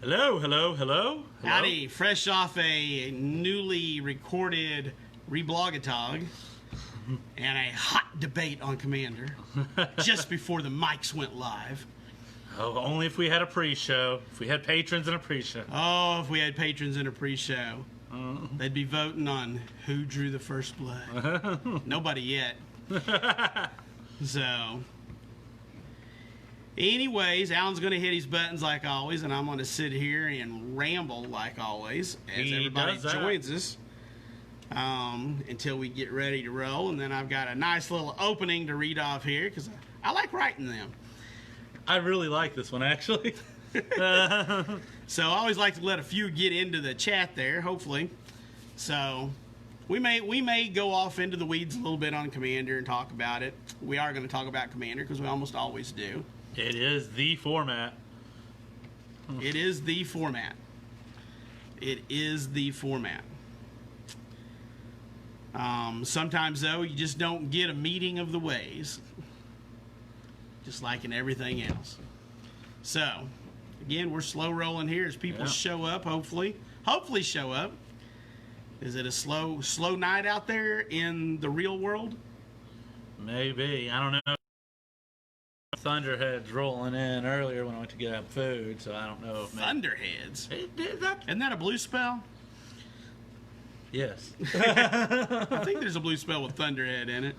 Hello, hello, hello. Howdy, fresh off a newly recorded reblogatog and a hot debate on Commander just before the mics went live. Oh, only if we had a pre-show. If we had patrons and a pre-show. Oh, if we had patrons in a pre-show. They'd be voting on who drew the first blood. Nobody yet. So, anyways, Alan's going to hit his buttons like always, and I'm going to sit here and ramble like always as everybody joins us until we get ready to roll. And then I've got a nice little opening to read off here because I like writing them. I really like this one, actually. So I always like to let a few get into the chat there, hopefully. So we may go off into the weeds a little bit on Commander and talk about it. We are going to talk about Commander because we almost always do. It is the format. It is the format. It is the format. Sometimes, though, you just don't get a meeting of the ways. Just like in everything else. So, again, we're slow rolling here as people show up, hopefully. Hopefully show up. Is it a slow night out there in the real world? Maybe. I don't know. Thunderheads rolling in earlier when I went to get food, so I don't know if Thunderheads? Isn't that a blue spell? Yes. I think there's a blue spell with Thunderhead in it.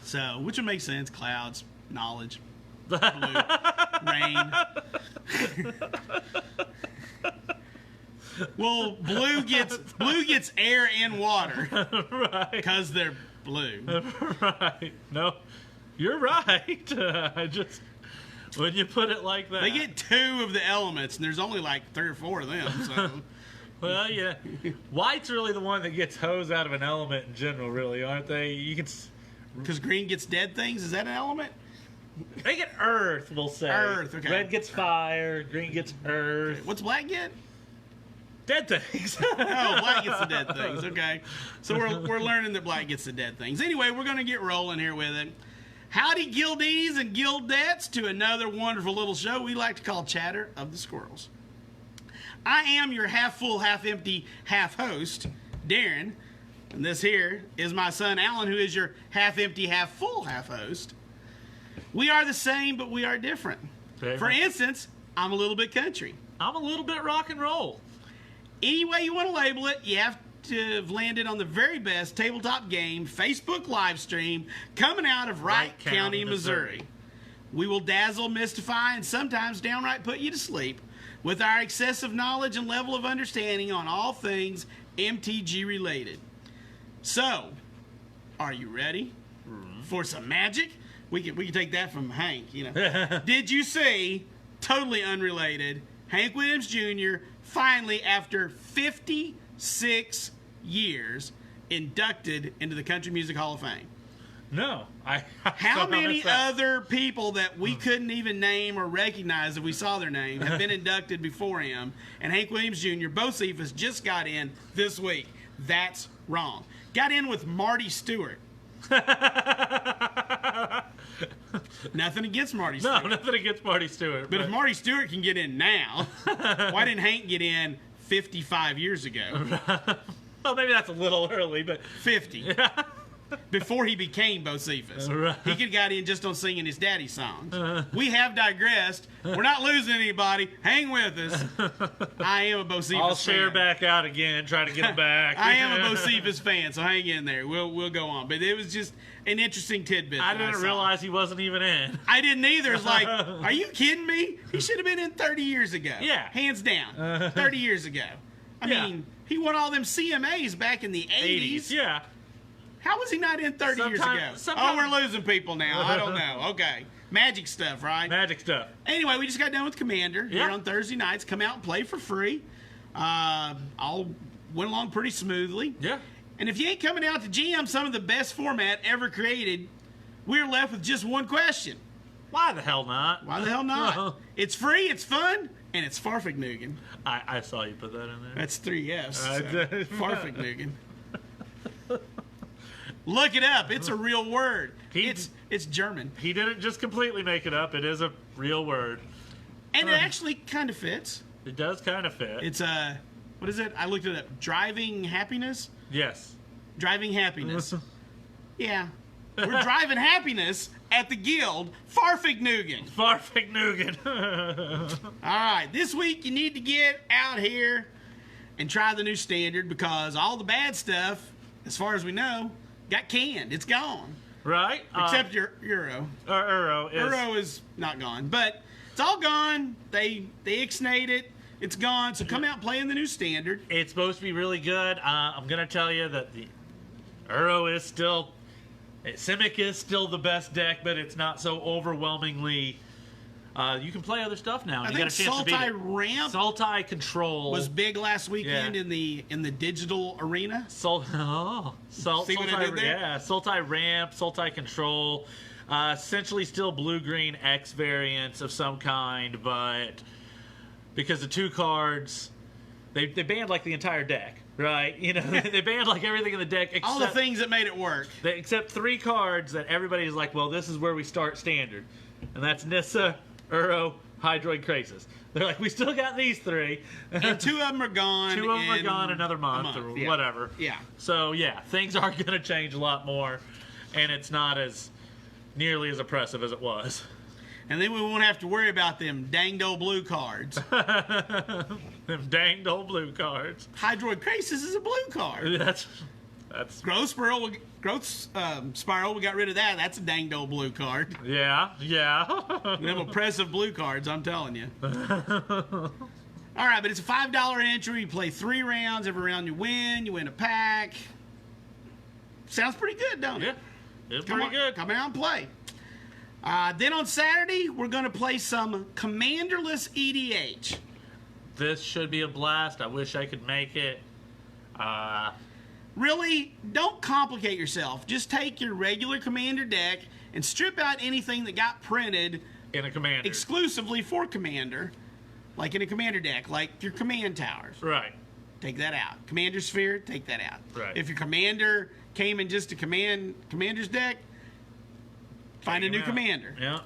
So, which would make sense. Clouds, knowledge, blue, rain. Well, blue gets air and water. Right. Because they're blue. Right. No, you're right. I just, when you put it like that. They get 2 of the elements, and there's only like 3 or 4 of them, so. Well, yeah. White's really the one that gets hosed out of an element in general, really, aren't they? You can. Because green gets dead things? Is that an element? They get earth, we'll say. Earth, okay. Red gets fire, green gets earth. Okay. What's black get? Dead things. Oh, black gets the dead things. Okay. So we're learning that black gets the dead things. Anyway, we're going to get rolling here with it. Howdy, guildies and guildettes, to another wonderful little show we like to call Chatter of the Squirrels. I am your half-full, half-empty, half-host, Darren. And this here is my son, Alan, who is your half-empty, half-full, half-host. We are the same, but we are different. For instance, I'm a little bit country. I'm a little bit rock and roll. Any way you want to label it, you have to have landed on the very best tabletop game Facebook live stream coming out of Wright County, Missouri. We will dazzle, mystify, and sometimes downright put you to sleep with our excessive knowledge and level of understanding on all things MTG related. So, are you ready for some magic? We can take that from Hank, you know. Did you see, totally unrelated, Hank Williams Jr. finally, after 56 years, inducted into the Country Music Hall of Fame? No. How many other people that we couldn't even name or recognize if we saw their name have been inducted before him? And Hank Williams Jr., Bocephus, just got in this week. That's wrong. Got in with Marty Stewart. Nothing against Marty Stewart. No, nothing against Marty Stewart. But if Marty Stewart can get in now, why didn't Hank get in 55 years ago? Well, maybe that's a little early, but 50. Before he became Bocephus. Right. He could have got in just on singing his daddy's songs. We have digressed. We're not losing anybody. Hang with us. I am a Bocephus fan. I'll share back out again, try to get him back. I am a Bocephus fan, so hang in there. We'll go on. But it was just an interesting tidbit. I didn't realize he wasn't even in. I didn't either. It's like, are you kidding me? He should have been in 30 years ago. Yeah. Hands down. 30 years ago. I mean, he won all them CMAs back in the 80s. Yeah. How was he not in 30 years ago? Oh, we're losing people now. I don't know. Okay. Magic stuff, right? Magic stuff. Anyway, we just got done with Commander here on Thursday nights. Come out and play for free. All went along pretty smoothly. Yeah. And if you ain't coming out to GM some of the best format ever created, we're left with just one question. Why the hell not? Why the hell not? It's free, it's fun, and it's Farfignugan. I saw you put that in there. That's 3 F's. So. Farfignugan. Look it up. It's a real word. It's German. He didn't just completely make it up. It is a real word. And it actually kind of fits. It does kind of fit. It's what is it? I looked it up. Driving happiness? Yes. Driving happiness. Yeah. We're driving happiness at the Guild, Farfignugan. Farfignugan. All right. This week, you need to get out here and try the new standard because all the bad stuff, as far as we know, got canned. It's gone. Right. Except your Euro. Euro is not gone. But it's all gone. They ixnayed it. It's gone. So come out playing the new standard. It's supposed to be really good. I'm going to tell you that the Euro is still... Simic is still the best deck, but it's not so overwhelmingly... you can play other stuff now. I you think got a chance to beat it. Ramp Sultai Control was big last weekend in the digital arena. See what I did there? Yeah, Sultai Ramp, Sultai Control. Essentially still blue-green X variants of some kind, but because the 2 cards, they banned like the entire deck. Right, they banned like everything in the deck except all the things that made it work. Except 3 cards that everybody's like, well, this is where we start standard, and that's Nissa, Uro, Hydroid, Krasis. They're like, we still got these 3, and 2 of them are gone. 2 of them are gone another month or whatever. Yeah. So yeah, things are going to change a lot more, and it's not as nearly as oppressive as it was. And then we won't have to worry about them danged old blue cards. Them danged old blue cards. Hydroid Krasis is a blue card. That's Growth Spiral. We got rid of that. That's a danged old blue card. Yeah. Them oppressive blue cards, I'm telling you. All right, but it's a $5 entry. You play 3 rounds. Every round you win a pack. Sounds pretty good, don't it? Yeah, it's pretty good. Come out and play. Then on Saturday, we're going to play some commanderless EDH. This should be a blast. I wish I could make it. Really, don't complicate yourself. Just take your regular commander deck and strip out anything that got printed in a commander exclusively for commander, like in a commander deck, like your command towers. Right. Take that out. Commander sphere, take that out. Right. If your commander came in just a commander's deck, find a new commander. Yeah.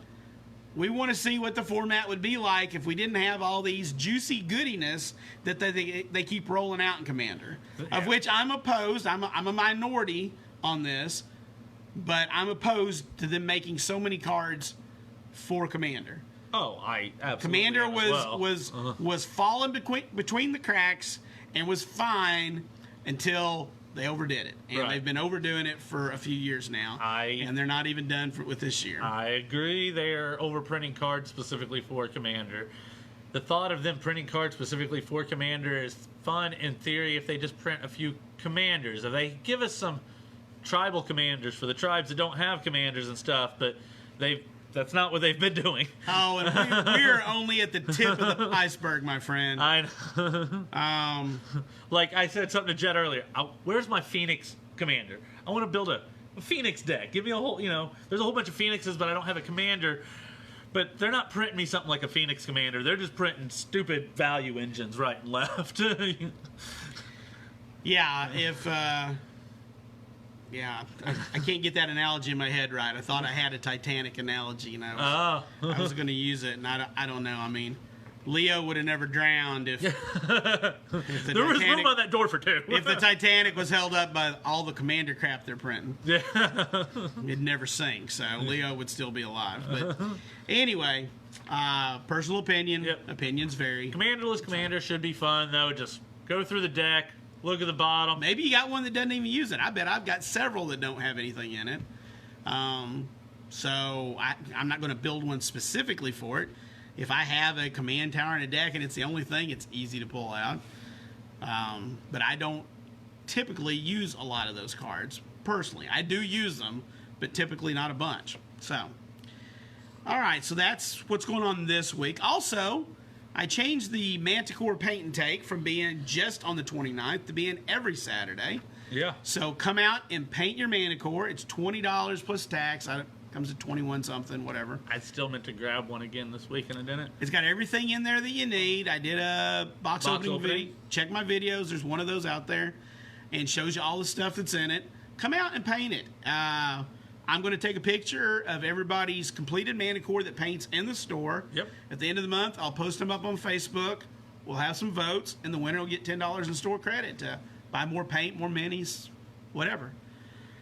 We want to see what the format would be like if we didn't have all these juicy goodiness that they keep rolling out in Commander, of which I'm opposed. I'm a minority on this, but I'm opposed to them making so many cards for Commander. Oh, I absolutely Commander was falling between the cracks and was fine until they overdid it, and they've been overdoing it for a few years now, and they're not even done with this year. I agree. They're overprinting cards specifically for Commander. The thought of them printing cards specifically for Commander is fun in theory if they just print a few commanders. If they give us some tribal commanders for the tribes that don't have commanders and stuff, but that's not what they've been doing. Oh, and we're only at the tip of the iceberg, my friend. I know. Like I said something to Jed earlier. Where's my Phoenix commander? I want to build a Phoenix deck. Give me a whole, there's a whole bunch of Phoenixes, but I don't have a commander. But they're not printing me something like a Phoenix commander. They're just printing stupid value engines right and left. Yeah, I can't get that analogy in my head right. I thought I had a Titanic analogy, and I was going to use it, and I don't know. I mean, Leo would have never drowned if there was room on that door for 2. If the Titanic was held up by all the commander crap they're printing. Yeah. It'd never sink, so Leo would still be alive. But anyway, personal opinion. Yep. Opinions vary. Commanderless commander should be fun, though. Just go through the deck. Look at the bottom. Maybe you got one that doesn't even use it. I bet I've got several that don't have anything in it. So I'm not going to build one specifically for it. If I have a command tower in a deck and it's the only thing, it's easy to pull out. But I don't typically use a lot of those cards, personally. I do use them, but typically not a bunch. So, all right, so that's what's going on this week. Also, I changed the Manticore Paint and Take from being just on the 29th to being every Saturday. Yeah. So come out and paint your Manticore. It's $20 plus tax. Comes at 21 something, whatever. I still meant to grab one again this week and I didn't. It's got everything in there that you need. I did a box opening video. Check my videos. There's one of those out there, and shows you all the stuff that's in it. Come out and paint it. I'm going to take a picture of everybody's completed Manticore that paints in the store. Yep. At the end of the month, I'll post them up on Facebook we'll have some votes, and the winner will get $10 in store credit to buy more paint, more minis, whatever.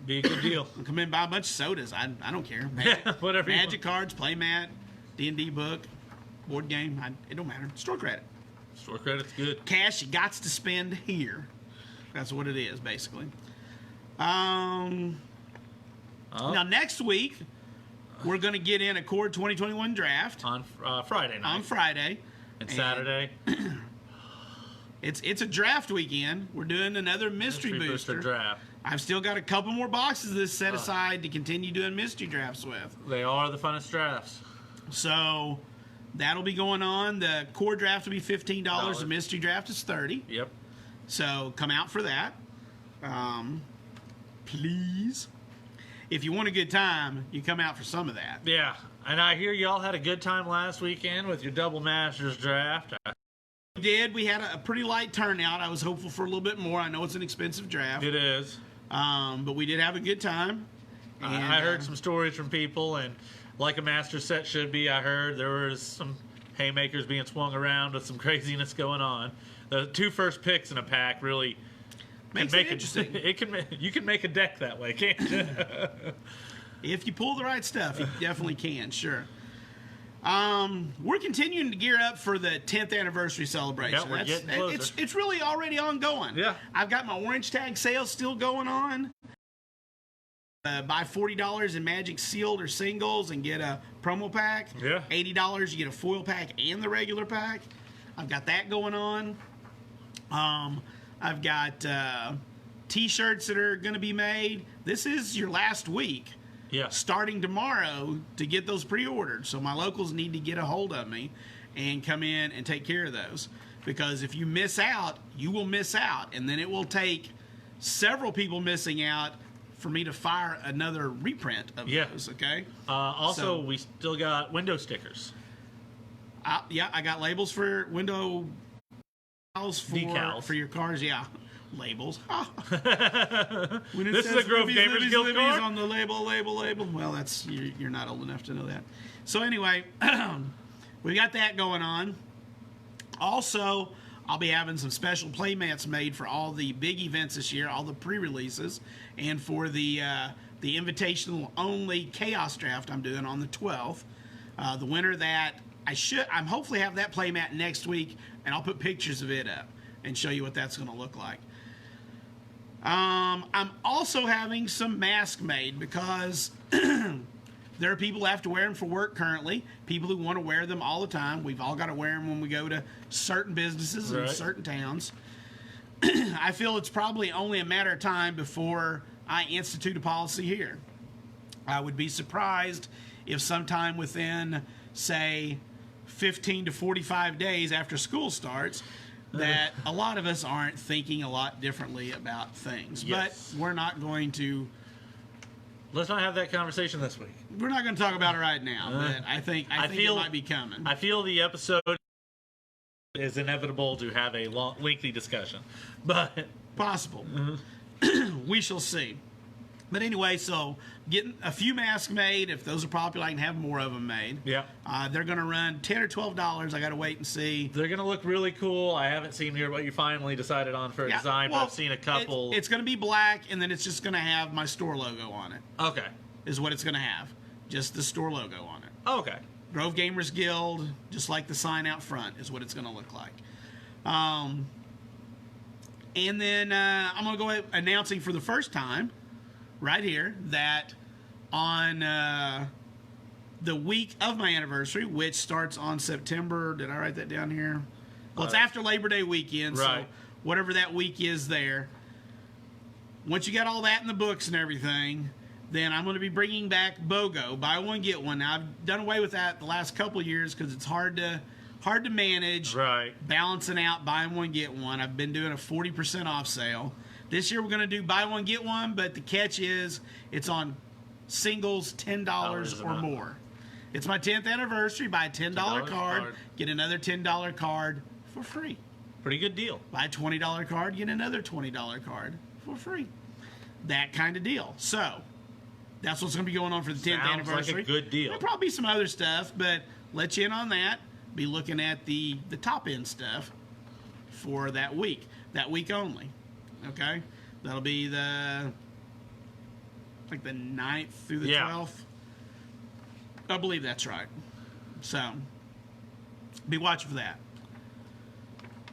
Be a good deal. I'll come in and buy a bunch of sodas. I don't care. Yeah, whatever. Magic cards, playmat, D&D book, board game. It don't matter. Store credit. Store credit's good. Cash you got to spend here. That's what it is, basically. Now, next week, we're going to get in a Core 2021 draft. On Friday night. On Friday. And Saturday. It's a draft weekend. We're doing another mystery booster draft. I've still got a couple more boxes of this set aside to continue doing mystery drafts with. They are the funnest drafts. So that'll be going on. The core draft will be $15. The mystery draft is $30. Yep. So come out for that. Please. If you want a good time, you come out for some of that. Yeah. And I hear y'all had a good time last weekend with your Double Masters draft. We did. We had a pretty light turnout. I was hopeful for a little bit more. I know it's an expensive draft. It is. But we did have a good time. And, I heard some stories from people, and like a master set should be, I heard there was some haymakers being swung around with some craziness going on. The two first picks in a pack really makes it interesting. You can make a deck that way, can't you? If you pull the right stuff, you definitely can, sure. We're continuing to gear up for the 10th anniversary celebration. Yeah, we're getting closer. It's really already ongoing. Yeah. I've got my orange tag sale still going on. Buy $40 in Magic Sealed or singles and get a promo pack. Yeah. $80 you get a foil pack and the regular pack. I've got that going on. I've got T-shirts that are going to be made. This is your last week. Yeah. Starting tomorrow to get those pre-ordered. So my locals need to get a hold of me and come in and take care of those. Because if you miss out, you will miss out. And then it will take several people missing out for me to fire another reprint of those, okay? Also, we still got window stickers. Yeah, I got labels for window decals for your cars, yeah. Labels. This is a Grove Gamers Guild card? On the label. Well, that's you're not old enough to know that. So anyway, we got that going on. Also, I'll be having some special playmats made for all the big events this year, all the pre-releases, and for the invitational only Chaos Draft I'm doing on the 12th. The winner that I'm hopefully have that playmat next week, and I'll put pictures of it up and show you what that's going to look like. I'm also having some masks made because there are people who have to wear them for work currently, people who want to wear them all the time. We've all got to wear them when we go to certain businesses in certain towns. I feel it's probably only a matter of time before I institute a policy here. I would be surprised if sometime within, say, 15 to 45 days after school starts, that a lot of us aren't thinking a lot differently about things. Yes. But we're not going to... Let's not have that conversation this week. We're not going to talk about it right now, but I think it might be coming. I feel the episode is inevitable to have a lengthy discussion. But possible. We shall see. But anyway, so getting a few masks made. If those are popular, I can have more of them made. Yeah. They're going to run $10 or $12. I got to wait and see. They're going to look really cool. I haven't seen here what you finally decided on for a design, but I've seen a couple. It's going to be black, and then it's just going to have my store logo on it. Okay. Is what it's going to have. Just the store logo on it. Okay. Grove Gamers Guild, just like the sign out front, is what it's going to look like. And then I'm going to go announcing for the first time right here that on the week of my anniversary, which starts on September, did I write that down here? Well, it's after Labor Day weekend, so whatever that week is there. Once you got all that in the books and everything, then I'm going to be bringing back BOGO, buy one, get one. Now, I've done away with that the last couple of years because it's hard to manage, balancing out buying one, get one. I've been doing a 40% off sale. This year we're going to do buy one, get one, but the catch is it's on singles $10 or more. It's my 10th anniversary. Buy a $10 card, get another $10 card for free. Pretty good deal. Buy a $20 card, get another $20 card for free. That kind of deal. So that's what's going to be going on for the 10th anniversary. Sounds like a good deal. There'll probably be some other stuff, but let you in on that. Be looking at the top end stuff for that week only. Okay, that'll be the 9th through the 12th. I believe that's right. So be watching for that.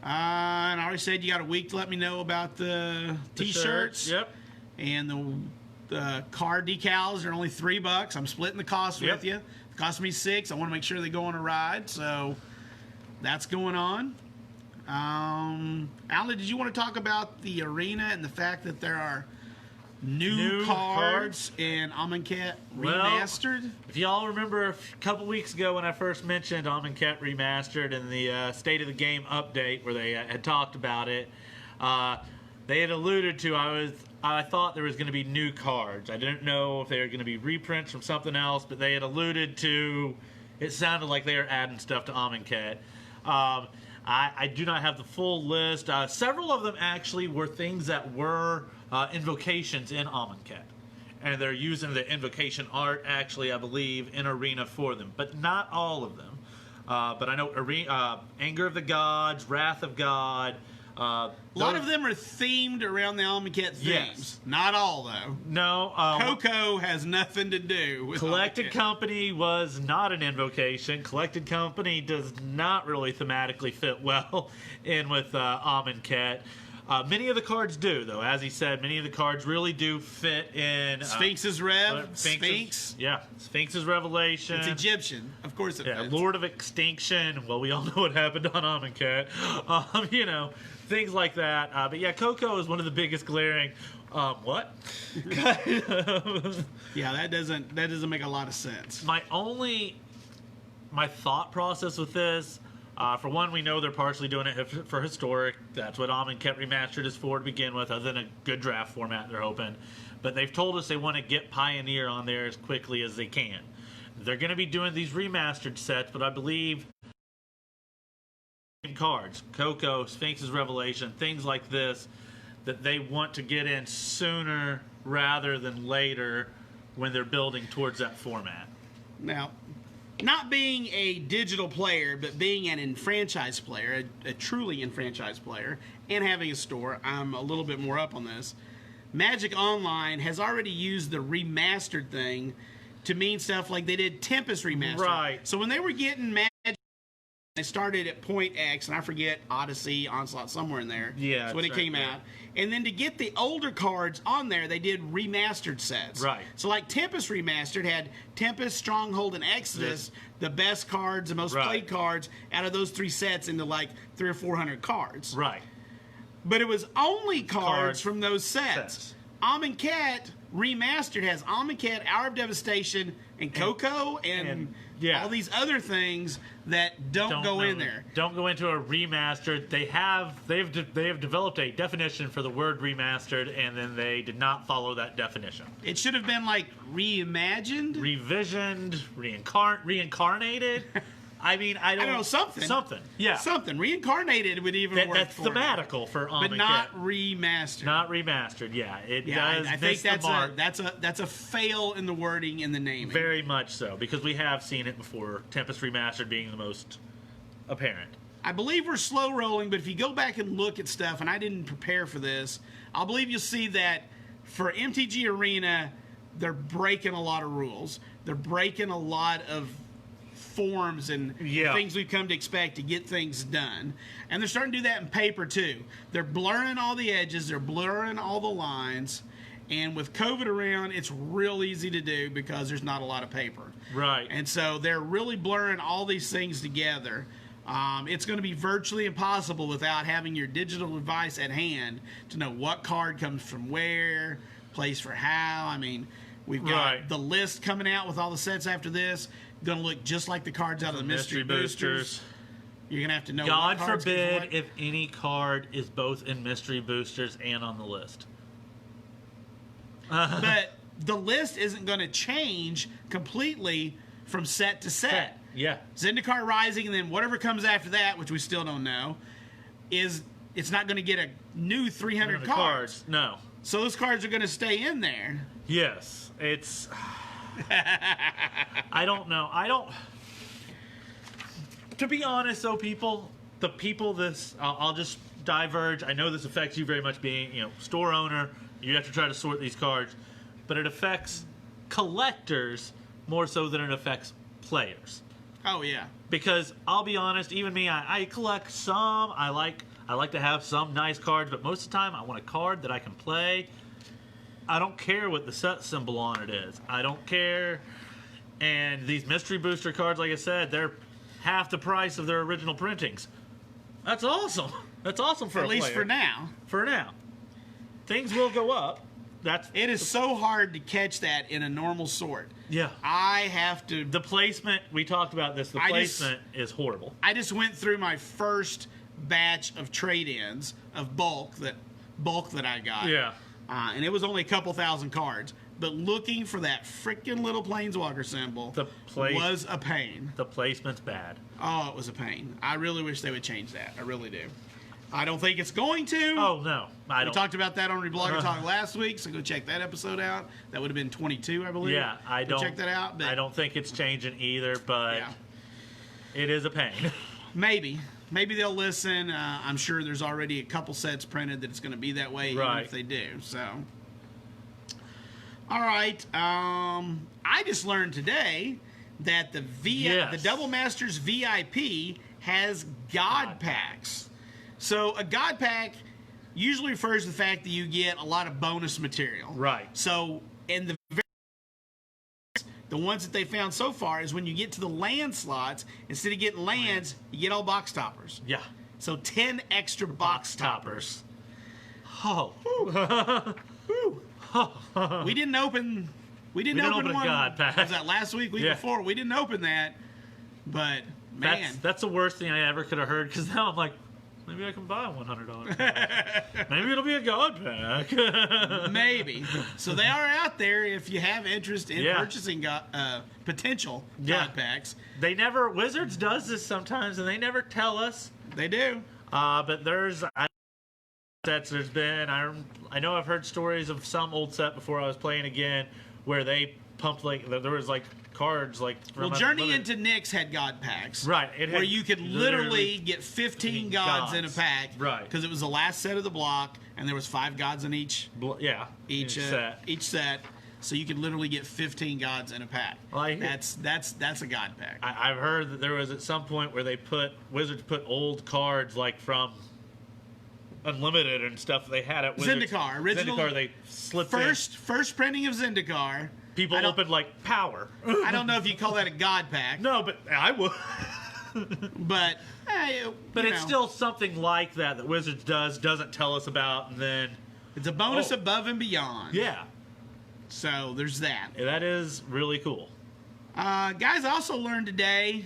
And I already said you got a week to let me know about the T-shirts. Yep. And the card decals are only $3. I'm splitting the cost with you. It cost me $6. I want to make sure they go on a ride. So that's going on. Alan, did you want to talk about the arena and the fact that there are new cards in Amonkhet Remastered? Well, if y'all remember a couple weeks ago when I first mentioned Amonkhet Remastered and the State of the Game update where they had talked about it, they had alluded to I thought there was going to be new cards. I didn't know if they were going to be reprints from something else, but they had alluded to, it sounded like they were adding stuff to Amonkhet. I do not have the full list. Several of them actually were things that were invocations in Amonkhet. And they're using the invocation art, actually, I believe, in Arena for them. But not all of them. But I know Anger of the Gods, Wrath of God. A lot of them are themed around the Amonkhet themes. Yes. Not all, though. No. Coco has nothing to do with Collected Amonkhet. Company was not an invocation. Collected Company does not really thematically fit well in with Amonkhet. Many of the cards do, though. As he said, many of the cards really do fit in... Sphinx's Rev. Sphinx. Yeah. Sphinx's Revelation. It's Egyptian. Of course it fits. Lord of Extinction. Well, we all know what happened on Amonkhet. Things like that. But yeah, Coco is one of the biggest glaring... what? Yeah, that doesn't make a lot of sense. My thought process with this... for one, we know they're partially doing it for historic. That's what Amonkhet Remastered is for to begin with, other than a good draft format they're hoping. But they've told us they want to get Pioneer on there as quickly as they can. They're going to be doing these remastered sets, but I believe cards, Coco, Sphinx's Revelation, things like this, that they want to get in sooner rather than later when they're building towards that format. Now, not being a digital player, but being an enfranchised player, a truly enfranchised player, and having a store, I'm a little bit more up on this. Magic Online has already used the remastered thing to mean stuff like they did Tempest Remastered. Right. So when they were getting Magic, they started at Point X, and I forget, Odyssey, Onslaught, somewhere in there. Yeah. That's when it came out. And then to get the older cards on there, they did remastered sets. Right. So like Tempest Remastered had Tempest, Stronghold, and Exodus, the best cards, the most played cards out of those three sets into like 300 or 400 cards. Right. But it was only cards from those sets. Amonkhet Remastered has Amonkhet, Hour of Devastation, and Coco, and all these other things that don't go in there. Don't go into a remastered. They have developed a definition for the word remastered, and then they did not follow that definition. It should have been like reimagined, revisioned, reincarnated. I mean, I don't know, something. Something, yeah. Something. Reincarnated would even work. That's thematical for Amonkhet. But not remastered. Not remastered, yeah. It does I miss think the mark. that's a fail in the wording and the naming. Very much so, because we have seen it before, Tempest Remastered being the most apparent. I believe we're slow rolling, but if you go back and look at stuff, and I didn't prepare for this, I believe you'll see that for MTG Arena, they're breaking a lot of rules. They're breaking a lot of forms and things we've come to expect to get things done. And they're starting to do that in paper too. They're blurring all the edges, they're blurring all the lines, and with COVID around, it's real easy to do because there's not a lot of paper. Right. And so they're really blurring all these things together. It's going to be virtually impossible without having your digital device at hand to know what card comes from where, plays for how. I mean, we've got the list coming out with all the sets after this. Going to look just like the cards out of the mystery boosters. You're going to have to know God what cards forbid if any card is both in mystery boosters and on the list. But the list isn't going to change completely from set to set. Yeah. Zendikar Rising and then whatever comes after that, which we still don't know, it's not going to get a new 300 cards. No. So those cards are going to stay in there. Yes. It's... I don't know. To be honest, though, I'll just diverge. I know this affects you very much, being store owner. You have to try to sort these cards, but it affects collectors more so than it affects players. Oh yeah. Because I'll be honest, even me, I collect some. I like to have some nice cards, but most of the time I want a card that I can play. I don't care what the set symbol on it is. I don't care. And these mystery booster cards, like I said, they're half the price of their original printings. That's awesome. That's awesome for At a least player. for now. For now. Things will go up. It is so hard to catch that in a normal sort. Yeah. I have to. The placement, we talked about this, the placement is horrible. I just went through my first batch of trade-ins of bulk that I got. Yeah. And it was only a couple thousand cards. But looking for that freaking little Planeswalker symbol was a pain. The placement's bad. Oh, it was a pain. I really wish they would change that. I really do. I don't think it's going to. Oh, no. We talked about that on Reblogger Talk last week, so go check that episode out. That would have been 22, I believe. Yeah, I don't. Check that out. But I don't think it's changing either, but it is a pain. Maybe they'll listen. I'm sure there's already a couple sets printed that it's going to be that way, even if they do. So, all right. I just learned today that the Double Masters VIP has God packs. So a God pack usually refers to the fact that you get a lot of bonus material. Right. So in the ones that they found so far is when you get to the land slots, instead of getting lands, you get all box toppers. Yeah. So 10 extra box toppers. Oh. We didn't open one. A God pack. Was that last week before? We didn't open that. But man, that's the worst thing I ever could have heard, because now I'm like, maybe I can buy a $100. Maybe it'll be a God pack. Maybe. So they are out there if you have interest in purchasing potential God packs. Wizards does this sometimes, and they never tell us. They do. But there's been, I know I've heard stories of some old set before I was playing again, where they pumped, there was cards Journey into Nyx had God packs, right? Where you could literally get 15 gods in a pack, right? Because it was the last set of the block, and there was 5 gods in each set. So you could literally get 15 gods in a pack. That's a God pack. I've heard that there was at some point where Wizards put old cards from Unlimited and stuff they had at Wizards. Zendikar, original Zendikar, they slipped first printing of Zendikar. People opened power. I don't know if you call that a God pack. No, but I would. But it's still something like that Wizards doesn't tell us about, and then it's a bonus above and beyond. Yeah. So there's that. Yeah, that is really cool. Guys, I also learned today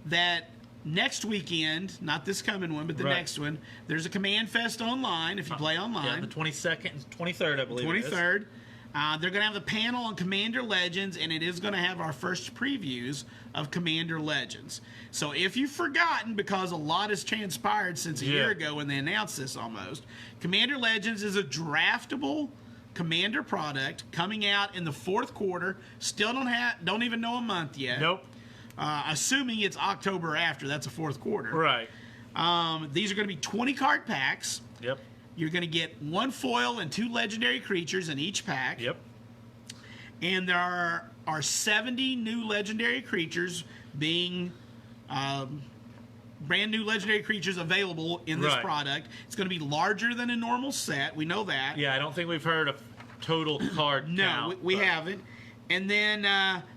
that next weekend, not this coming one, but the next one, there's a Command Fest online if you play online. Yeah, the 22nd and 23rd, I believe. 23rd. They're going to have the panel on Commander Legends, and it is going to have our first previews of Commander Legends. So if you've forgotten, because a lot has transpired since a year ago when they announced this almost, Commander Legends is a draftable Commander product coming out in the 4th quarter. Still don't even know a month yet. Nope. Assuming it's October after, that's a 4th quarter. Right. These are going to be 20 card packs. Yep. You're going to get 1 foil and 2 legendary creatures in each pack. Yep. And there are 70 new legendary creatures being brand new legendary creatures available in this product. It's going to be larger than a normal set. We know that. Yeah, I don't think we've heard a total card count. No, we haven't. And then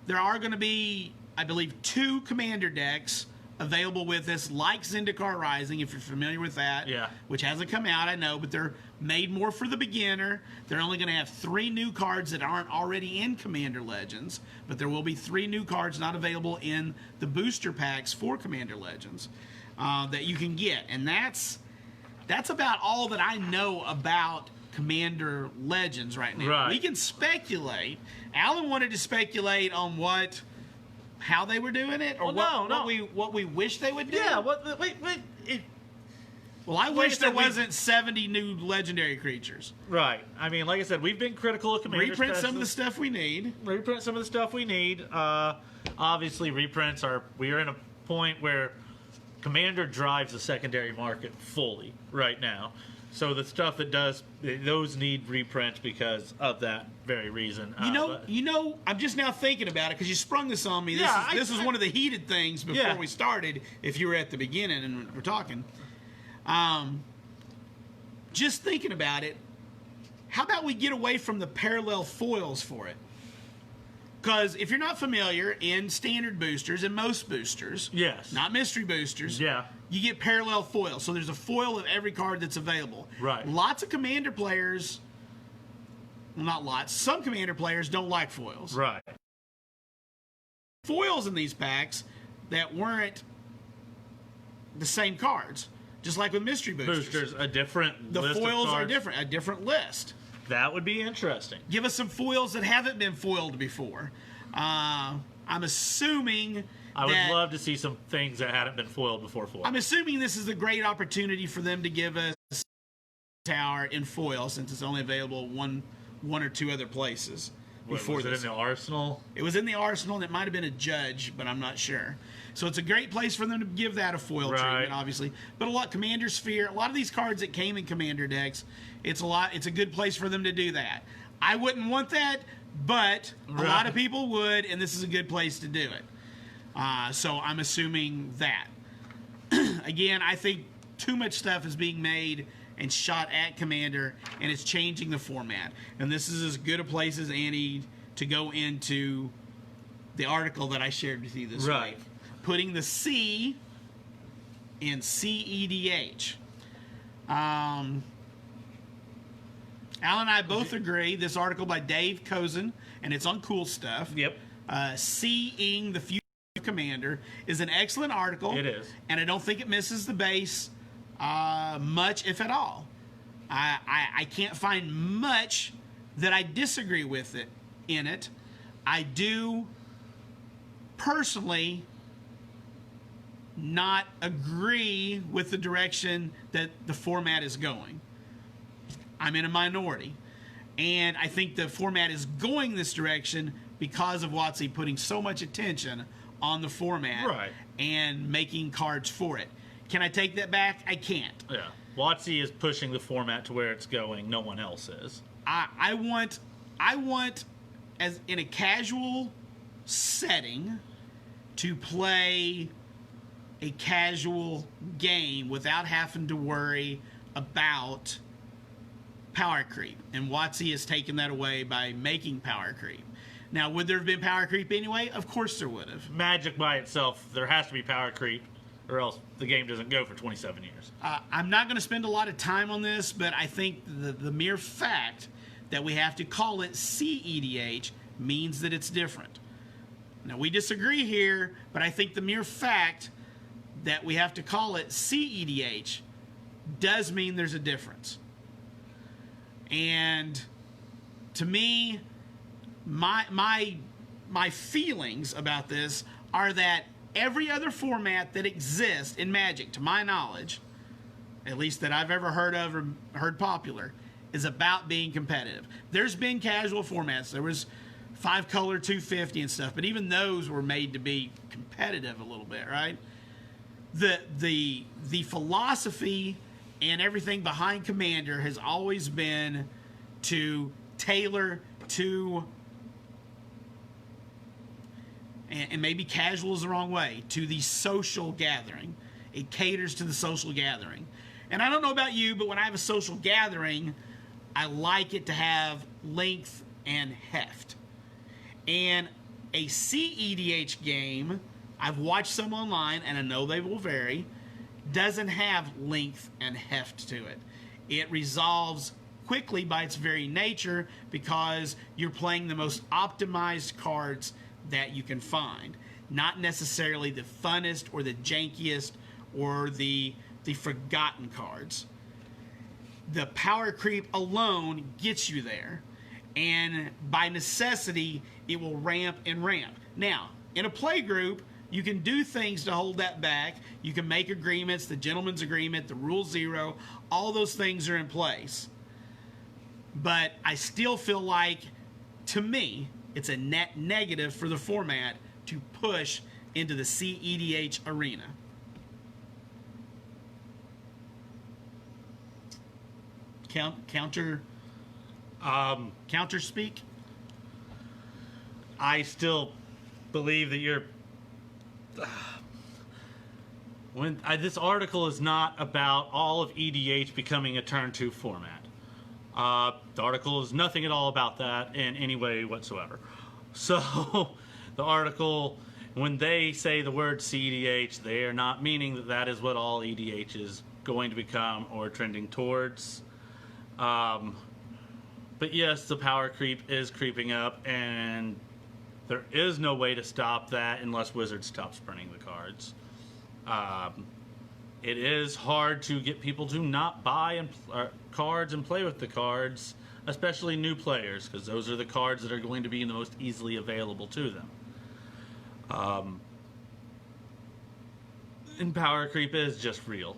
there are going to be, I believe, 2 commander decks available with this, like Zendikar Rising, if you're familiar with that. Yeah. Which hasn't come out, I know, but they're made more for the beginner. They're only going to have 3 new cards that aren't already in Commander Legends, but there will be 3 new cards not available in the booster packs for Commander Legends that you can get. And that's about all that I know about Commander Legends right now. Right. We can speculate. Alan wanted to speculate on how they were doing it, or what we wish they would do. Yeah. Well, I wish there wasn't 70 new legendary creatures. Right. I mean, like I said, we've been critical of Commander. Reprint some of the stuff we need. Obviously, reprints we are in a point where Commander drives the secondary market fully right now. So the stuff that those need reprints because of that very reason. I'm just now thinking about it because you sprung this on me. This is one of the heated things before we started. If you were at the beginning and we're talking, just thinking about it, how about we get away from the parallel foils for it? Because if you're not familiar, in standard boosters and most boosters, yes, not mystery boosters, you get parallel foils. So there's a foil of every card that's available. Right. Lots of Commander players, well, not lots, some Commander players don't like foils. Right. Foils in these packs that weren't the same cards, just like with mystery boosters. A different the list foils of cards. are different, a different list. That would be interesting. Give us some foils that haven't been foiled before. I'm assuming I would love to see some things that hadn't been foiled before foiled. I'm assuming this is a great opportunity for them to give us Tower in foil since it's only available one or two other places. Before was it in the Arsenal? It was in the Arsenal, and it might have been a Judge, but I'm not sure. So it's a great place for them to give that a foil treatment, obviously. But Commander Sphere, a lot of these cards that came in Commander decks, it's a good place for them to do that. I wouldn't want that, but a lot of people would, and this is a good place to do it. So I'm assuming that. Again, I think too much stuff is being made and shot at Commander, and it's changing the format. And this is as good a place as any to go into the article that I shared with you this week. Putting the C in cEDH. Alan and I both agree, this article by Dave Cozen, and it's on Cool Stuff. Yep. Seeing the Future of Commander is an excellent article. It is. And I don't think it misses the base much, if at all. I can't find much that I disagree with it in it. I do personally not agree with the direction that the format is going. I'm in a minority. And I think the format is going this direction because of WotC putting so much attention on the format and making cards for it. Can I take that back? I can't. Yeah. WotC is pushing the format to where it's going. No one else is. I want, as in a casual setting, to play a casual game without having to worry about power creep. And WotC has taken that away by making power creep. Now, would there have been power creep anyway? Of course there would have. Magic by itself, there has to be power creep, or else the game doesn't go for 27 years. I'm not going to spend a lot of time on this, but I think the mere fact that we have to call it cEDH means that it's different. Now, we disagree here, but I think the mere fact that we have to call it cEDH does mean there's a difference. And to me, my feelings about this are that every other format that exists in Magic, to my knowledge, at least that I've ever heard of or heard popular, is about being competitive. There's been casual formats. There was 5-color 250 and stuff, but even those were made to be competitive a little bit, right? The philosophy and everything behind Commander has always been to tailor to, and maybe casual is the wrong way, to the social gathering. It caters to the social gathering. And I don't know about you, but when I have a social gathering, I like it to have length and heft. And a cEDH game, I've watched some online, and I know they will vary, doesn't have length and heft to it. It resolves quickly by its very nature because you're playing the most optimized cards that you can find. Not necessarily the funnest or the jankiest or the forgotten cards. The power creep alone gets you there. And by necessity, it will ramp and ramp. Now, in a play group, you can do things to hold that back. You can make agreements, the gentleman's agreement, the rule 0, all those things are in place. But I still feel like, to me, it's a net negative for the format to push into the cEDH arena. counter speak. I still believe that you're. This article is not about all of EDH becoming a turn 2 format. The article is nothing at all about that in any way whatsoever. So, the article, when they say the word cEDH, they are not meaning that that is what all EDH is going to become or trending towards. But yes, the power creep is creeping up, and there is no way to stop that unless Wizards stops printing the cards. It is hard to get people to not buy cards and play with the cards, especially new players, because those are the cards that are going to be the most easily available to them. And power creep is just real.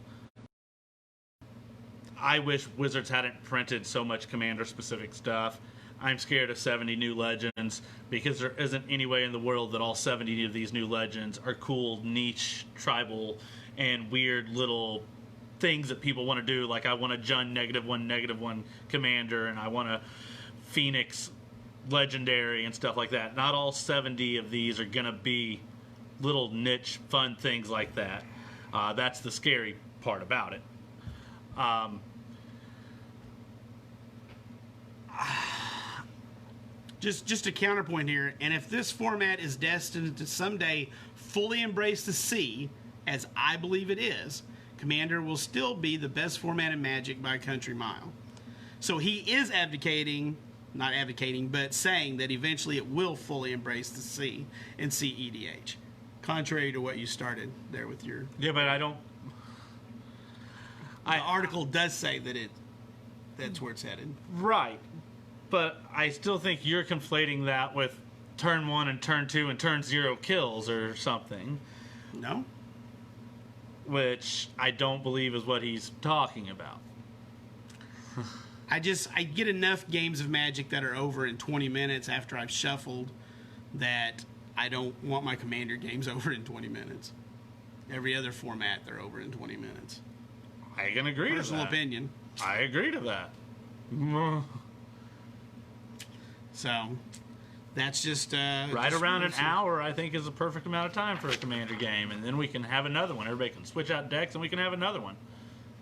I wish Wizards hadn't printed so much Commander-specific stuff. I'm scared of 70 new legends because there isn't any way in the world that all 70 of these new legends are cool, niche, tribal, and weird little things that people want to do. Like I want a Jund -1/-1 commander, and I want a Phoenix legendary and stuff like that. Not all 70 of these are going to be little niche, fun things like that. That's the scary part about it. Just a counterpoint here, and if this format is destined to someday fully embrace the C, as I believe it is, Commander will still be the best format in Magic by a country mile. So he is not advocating, but saying that eventually it will fully embrace the C in cEDH. Contrary to what you started there with your... Yeah, but I don't... The article does say that that's where it's headed. Right. But I still think you're conflating that with turn 1 and turn 2 and turn 0 kills or something. No. Which I don't believe is what he's talking about. I get enough games of Magic that are over in 20 minutes after I've shuffled that I don't want my Commander games over in 20 minutes. Every other format, they're over in 20 minutes. I can agree to that. Personal opinion. I agree to that. So, that's just... right just around an hour, I think, is a perfect amount of time for a Commander game. And then we can have another one. Everybody can switch out decks, and we can have another one.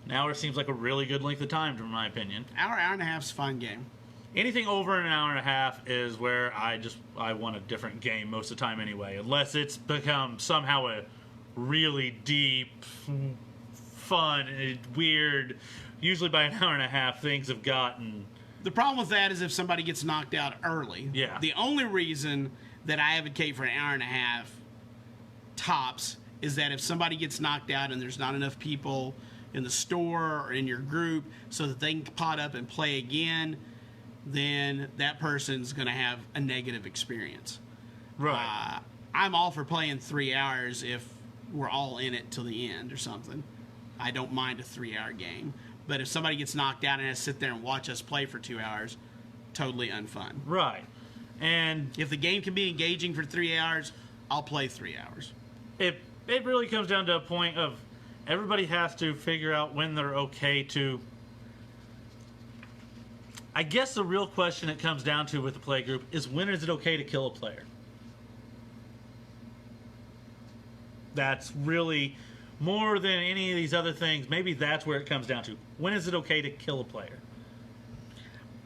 An hour seems like a really good length of time, in my opinion. Hour and a half is a fine game. Anything over an hour and a half is where I want a different game most of the time anyway. Unless it's become somehow a really deep, fun, weird... Usually by an hour and a half, things have gotten... The problem with that is if somebody gets knocked out early. Yeah. The only reason that I advocate for an hour and a half tops is that if somebody gets knocked out and there's not enough people in the store or in your group so that they can pot up and play again, then that person's going to have a negative experience. Right. I'm all for playing 3 hours if we're all in it till the end or something. I don't mind a 3-hour game. But if somebody gets knocked out and has to sit there and watch us play for 2 hours, totally unfun. Right. And if the game can be engaging for 3 hours, I'll play 3 hours. It really comes down to a point of everybody has to figure out when they're okay to... I guess the real question it comes down to with the play group is when is it okay to kill a player? That's really... More than any of these other things, maybe that's where it comes down to. When is it okay to kill a player?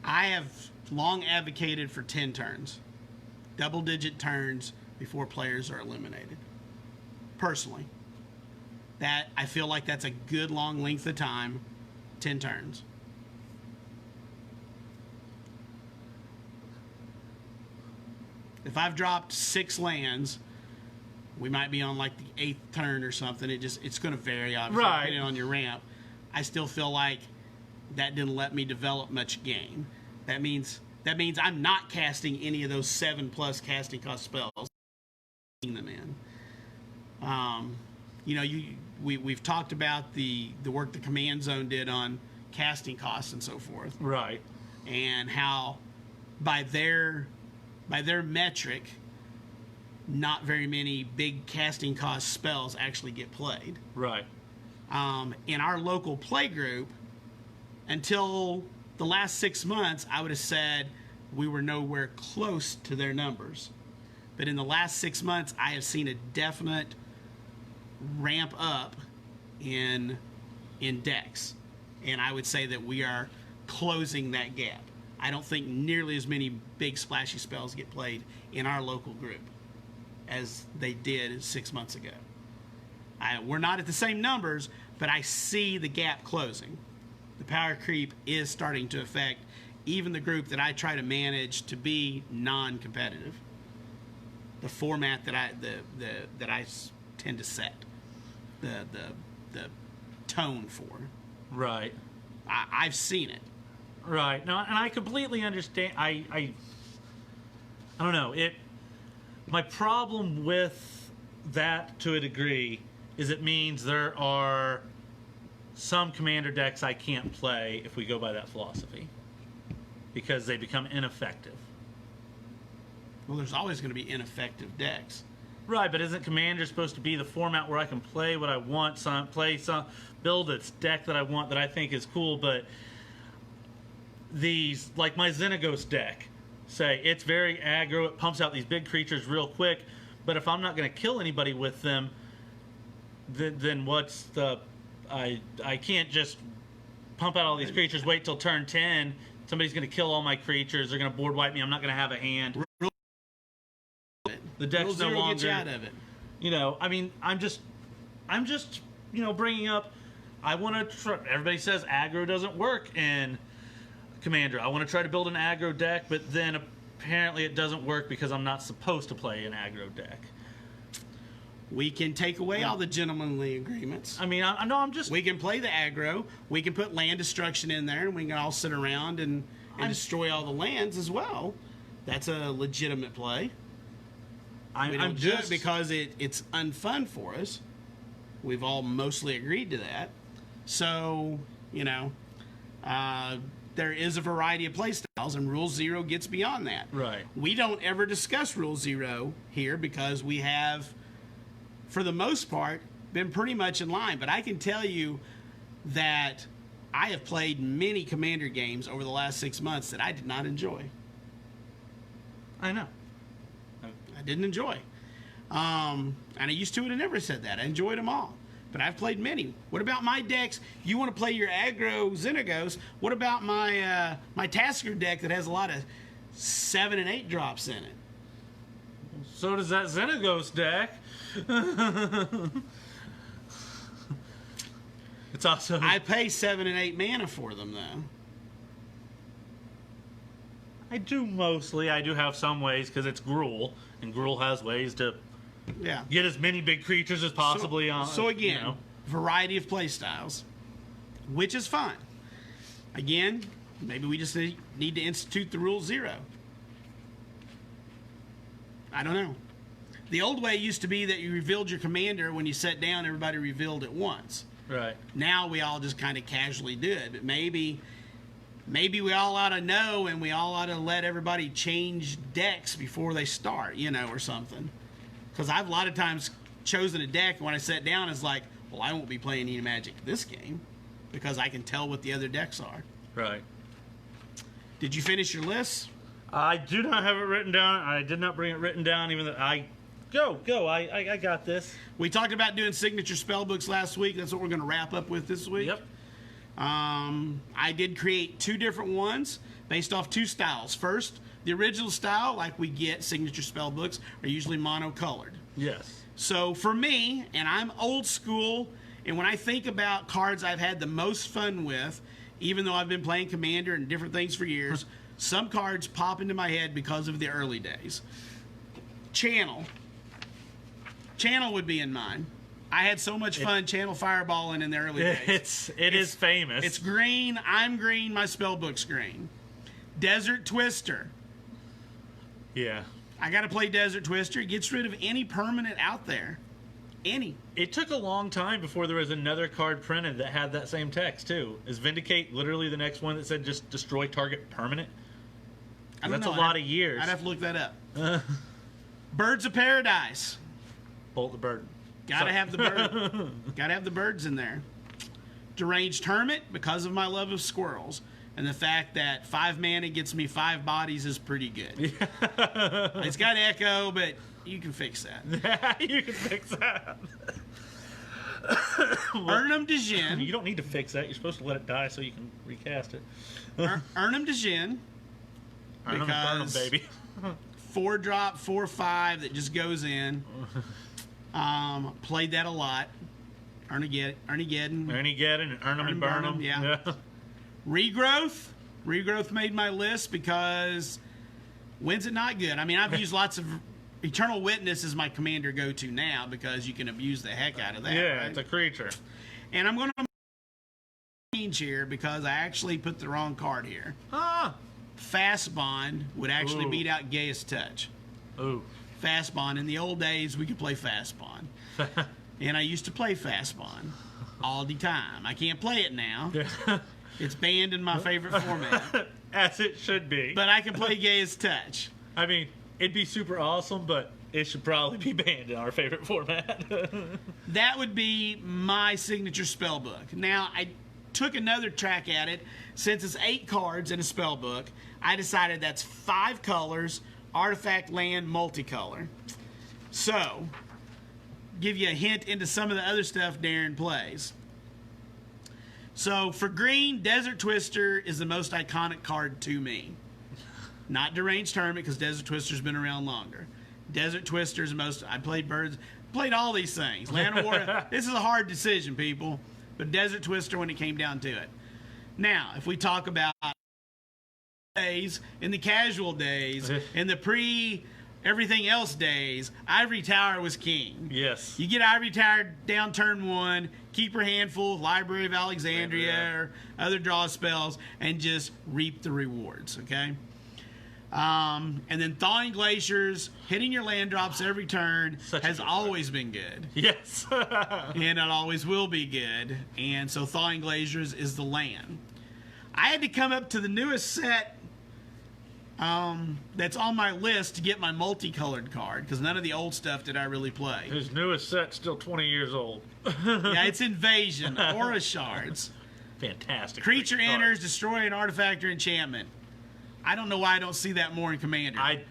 I have long advocated for 10 turns. Double-digit turns before players are eliminated. Personally. I feel like that's a good long length of time. 10 turns. If I've dropped 6 lands... We might be on like the 8th turn or something. It's going to vary, obviously, right, depending on your ramp. I still feel like that didn't let me develop much game. That means I'm not casting any of those 7+ casting cost spells. Them in. We've talked about the work the Command Zone did on casting costs and so forth. Right. And how by their metric, not very many big casting cost spells actually get played. Right. In our local play group, until the last 6 months, I would have said we were nowhere close to their numbers. But in the last 6 months, I have seen a definite ramp up in decks. And I would say that we are closing that gap. I don't think nearly as many big splashy spells get played in our local group as they did 6 months ago. We're not at the same numbers, but I see the gap closing. The power creep is starting to affect even the group that I try to manage to be non-competitive. The format that I tend to set the tone for. Right. I've seen it. Right. No, and I completely understand. I don't know. My problem with that, to a degree, is it means there are some commander decks I can't play if we go by that philosophy, because they become ineffective. Well, there's always going to be ineffective decks. Right, but isn't Commander supposed to be the format where I can play what I want, build its deck that I want, that I think is cool? But these, like my Xenagos deck, say it's very aggro, it pumps out these big creatures real quick, but if I'm not going to kill anybody with them, then what's the... I can't just pump out all these creatures, wait till turn 10, somebody's going to kill all my creatures, they're going to board wipe me, I'm not going to have a hand. The deck's no longer... Get you out of it. You know, I mean, I'm just, bringing up, I want to everybody says aggro doesn't work in Commander. I want to try to build an aggro deck, but then apparently it doesn't work because I'm not supposed to play an aggro deck. We can take away all the gentlemanly agreements. I mean, I'm just... We can play the aggro. We can put land destruction in there, and we can all sit around and destroy all the lands as well. That's a legitimate play. We don't do it because it's unfun for us. We've all mostly agreed to that. So, there is a variety of play styles, and Rule 0 gets beyond that. Right. We don't ever discuss Rule 0 here because we have, for the most part, been pretty much in line. But I can tell you that I have played many Commander games over the last 6 months that I did not enjoy. I know. I didn't enjoy. And I used to, and I never said that. I enjoyed them all. But I've played many. What about my decks? You want to play your aggro Xenagos. What about my my Tasker deck that has a lot of 7 and 8 drops in it? So does that Xenagos deck. It's also... I pay 7 and 8 mana for them, though. I do mostly. I do have some ways because it's Gruul, and Gruul has ways to get as many big creatures as possibly on. So again, variety of play styles, which is fine. Again, maybe we just need to institute the Rule 0. I don't know. The old way used to be that you revealed your commander when you sat down. Everybody revealed it once. Right. Now we all just kind of casually do it. But maybe we all ought to know, and we all ought to let everybody change decks before they start, or something. Because I've a lot of times chosen a deck, and when I sat down, it's like, well, I won't be playing any Magic this game because I can tell what the other decks are. Right. Did you finish your list? I do not have it written down. I did not bring it written down, even though I got this. We talked about doing signature spell books last week. That's what we're going to wrap up with this week. Yep. I did create 2 different ones based off 2 styles. First, the original style, like we get signature spell books, are usually monocolored. Yes. So for me, and I'm old school, and when I think about cards I've had the most fun with, even though I've been playing Commander and different things for years, some cards pop into my head because of the early days. Channel would be in mine. I had so much fun channel fireballing in the early days. It is famous. It's green. I'm green. My spellbook's green. Desert Twister. Yeah. I got to play Desert Twister. It gets rid of any permanent out there. Any. It took a long time before there was another card printed that had that same text, too. Is Vindicate literally the next one that said just destroy target permanent? That's a lot of years. I'd have to look that up. Birds of Paradise. Bolt the bird. Gotta have the bird. Gotta have the birds in there. Deranged Hermit, because of my love of squirrels. And the fact that 5 mana gets me 5 bodies is pretty good. It's got Echo, but you can fix that. You can fix that. Urnum Djinn. You don't need to fix that. You're supposed to let it die so you can recast it. Urnum Djinn. Urnum and Burnum, baby. 4-drop, 4/5 that just goes in. Played that a lot. Armageddon. And Urnum and Burnum. Yeah. Regrowth. Regrowth made my list because when's it not good? I mean, I've used lots of... Eternal Witness is my commander go-to now because you can abuse the heck out of that. Yeah, right? it's a creature. And I'm going to change here because I actually put the wrong card here. Fast Bond would actually beat out Gaia's Touch. Ooh. Fast Bond. In the old days, we could play Fast Bond. And I used to play Fast Bond all the time. I can't play it now. It's banned in my favorite format. As it should be. But I can play Gaia's Touch. I mean, it'd be super awesome, but it should probably be banned in our favorite format. That would be my signature spell book. Now, I took another track at it. Since it's 8 cards in a spell book, I decided that's 5 colors, artifact, land, multicolor. So, give you a hint into some of the other stuff Darren plays. So, for green, Desert Twister is the most iconic card to me. Not Deranged Hermit, because Desert Twister's been around longer. Desert Twister's the most... I played birds... Played all these things. Land of War... This is a hard decision, people. But Desert Twister when it came down to it. Now, if we talk about days, in the casual days, in the pre-everything else days, Ivory Tower was king. Yes. You get Ivory Tower down turn 1, keep your hand full, Library of Alexandria, or other draw spells, and just reap the rewards, okay? And then Thawing Glaciers, hitting your land drops every turn has always been good. Yes. And it always will be good. And so Thawing Glaciers is the land. I had to come up to the newest set that's on my list to get my multicolored card, because none of the old stuff did I really play. His newest set's still 20 years old. Yeah, it's Invasion, Aura Shards. Fantastic. Creature enters, destroy an artifact or enchantment. I don't know why I don't see that more in Commander. I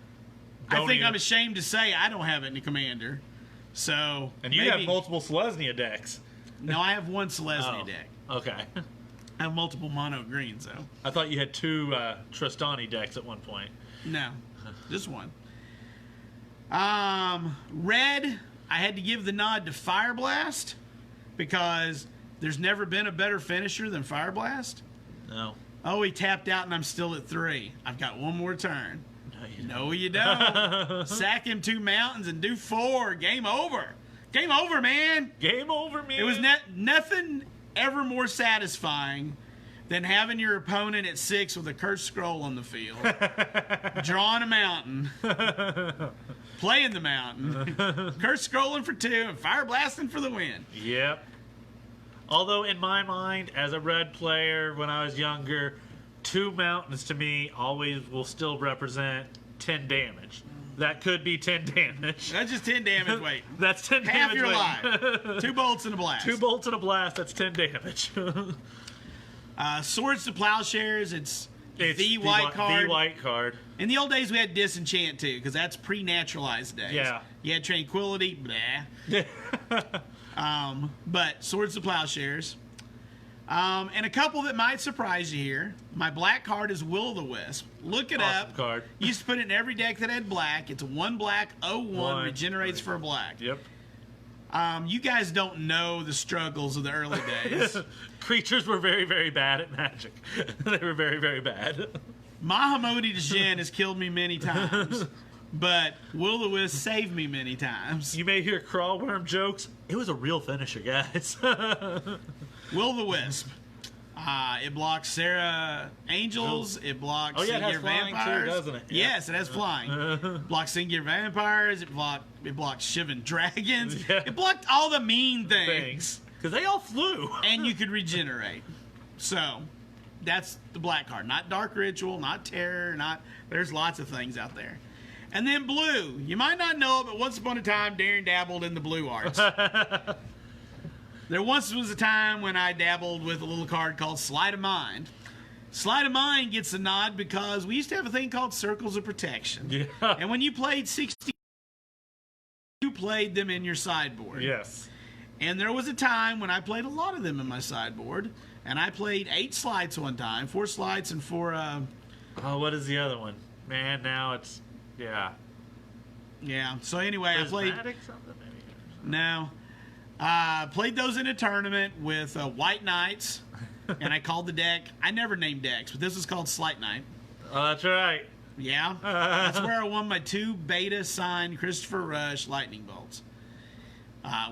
think I'm ashamed to say I don't have it in Commander. So and you have multiple Selesnya decks. No, I have one Selesnya deck. Okay. I have multiple mono greens, though. I thought you had 2 Tristani decks at one point. No, just one. Red, I had to give the nod to Fire Blast because there's never been a better finisher than Fire Blast. No. Oh, he tapped out and I'm still at 3. I've got one more turn. No, you don't. Sack him 2 mountains and do 4. Game over. Game over, man. Game over, man. It was nothing ever more satisfying than having your opponent at 6 with a cursed scroll on the field, drawing a mountain, playing the mountain, cursed scrolling for 2, and fire blasting for the win. Yep. Although in my mind, as a red player when I was younger, 2 mountains to me always will still represent 10 damage. That could be 10 damage. That's just 10 damage weight. That's 10 Half damage your weight. life. 2 bolts and a blast. 2 bolts and a blast, that's 10 damage. Swords to Plowshares, it's the white card. The white card. In the old days, we had Disenchant, too, because that's pre-naturalized days. Yeah. You had Tranquility, blah. But Swords to Plowshares. And a couple that might surprise you here. My black card is Will-o'-the-Wisp. Look it awesome up. Card. Used to put it in every deck that had black. It's a 1 black, 0/1, regenerates for a black. Yep. You guys don't know the struggles of the early days. Creatures were very, very bad at Magic. They were very, very bad. Mahamodi Djinn has killed me many times, but Will-o'-the-Wisp saved me many times. You may hear crawlworm jokes. It was a real finisher, guys. Will-o'-the-Wisp. It blocks Sarah Angels. It blocks Singular Vampires. Too, doesn't it? Yeah. Yes, it has flying. Blocks Singular Vampires. It blocks Shivan Dragons. Yeah. It blocked all the mean things. Because they all flew. And you could regenerate. So, that's the black card. Not Dark Ritual, not Terror, there's lots of things out there. And then blue. You might not know it, but once upon a time, Darren dabbled in the blue arts. There once was a time when I dabbled with a little card called Sleight of Mind. Sleight of Mind gets a nod because we used to have a thing called Circles of Protection. Yeah. And when you played 60, you played them in your sideboard. Yes. And there was a time when I played a lot of them in my sideboard. And I played 8 slides one time. 4 slides and 4... Oh, what is the other one? Man, now it's... Yeah. Yeah. So anyway, I played... Prismatic something, maybe? No. Played those in a tournament with White Knights. And I called the deck... I never named decks, but this is called Slight Knight. Oh, that's right. Yeah. That's where I won my 2 beta signed Christopher Rush lightning bolts.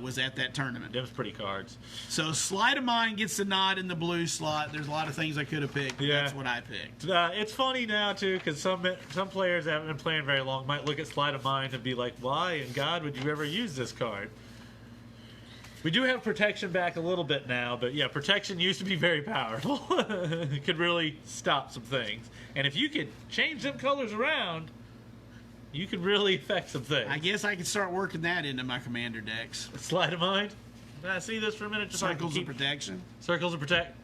Was at that tournament. Them's pretty cards. So Sleight of Mind gets the nod in the blue slot. There's a lot of things I could have picked. But Yeah. That's what I picked. It's funny now, too, because some players that haven't been playing very long might look at Sleight of Mind and be like, why in God would you ever use this card? We do have Protection back a little bit now, but yeah, Protection used to be very powerful. It could really stop some things. And if you could change them colors around, you could really affect some things. I guess I could start working that into my commander decks. Sleight of Mind? Can I see this for a minute? Just so I can Circles of keep... Protection. Circles of Protect.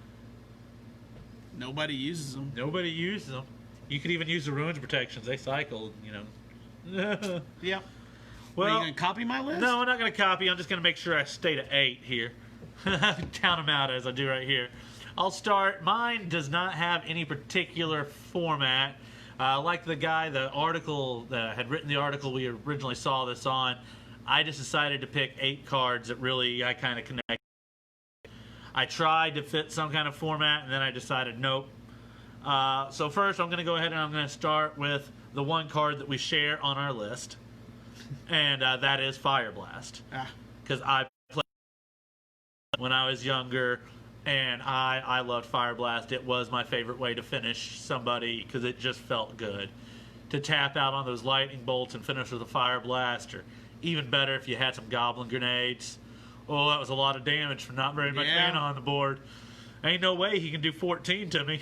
Nobody uses them. Nobody uses them. You could even use the Ruins Protections. They cycle, Yep. Well, Are you going to copy my list? No, I'm not going to copy. I'm just going to make sure I stay to 8 here. Count them out as I do right here. I'll start. Mine does not have any particular format. Like the guy, the article that had written the article we originally saw this on, I just decided to pick 8 cards that really I kind of connect. I tried to fit some kind of format, and then I decided nope. So first, I'm going to go ahead and I'm going to start with the one card that we share on our list, and that is Fire Blast. Because I played when I was younger, and I loved Fire Blast. It was my favorite way to finish somebody because it just felt good to tap out on those lightning bolts and finish with a Fire Blast, or even better if you had some Goblin Grenades. Oh, that was a lot of damage for not very much mana on the board. Ain't no way he can do 14 to me.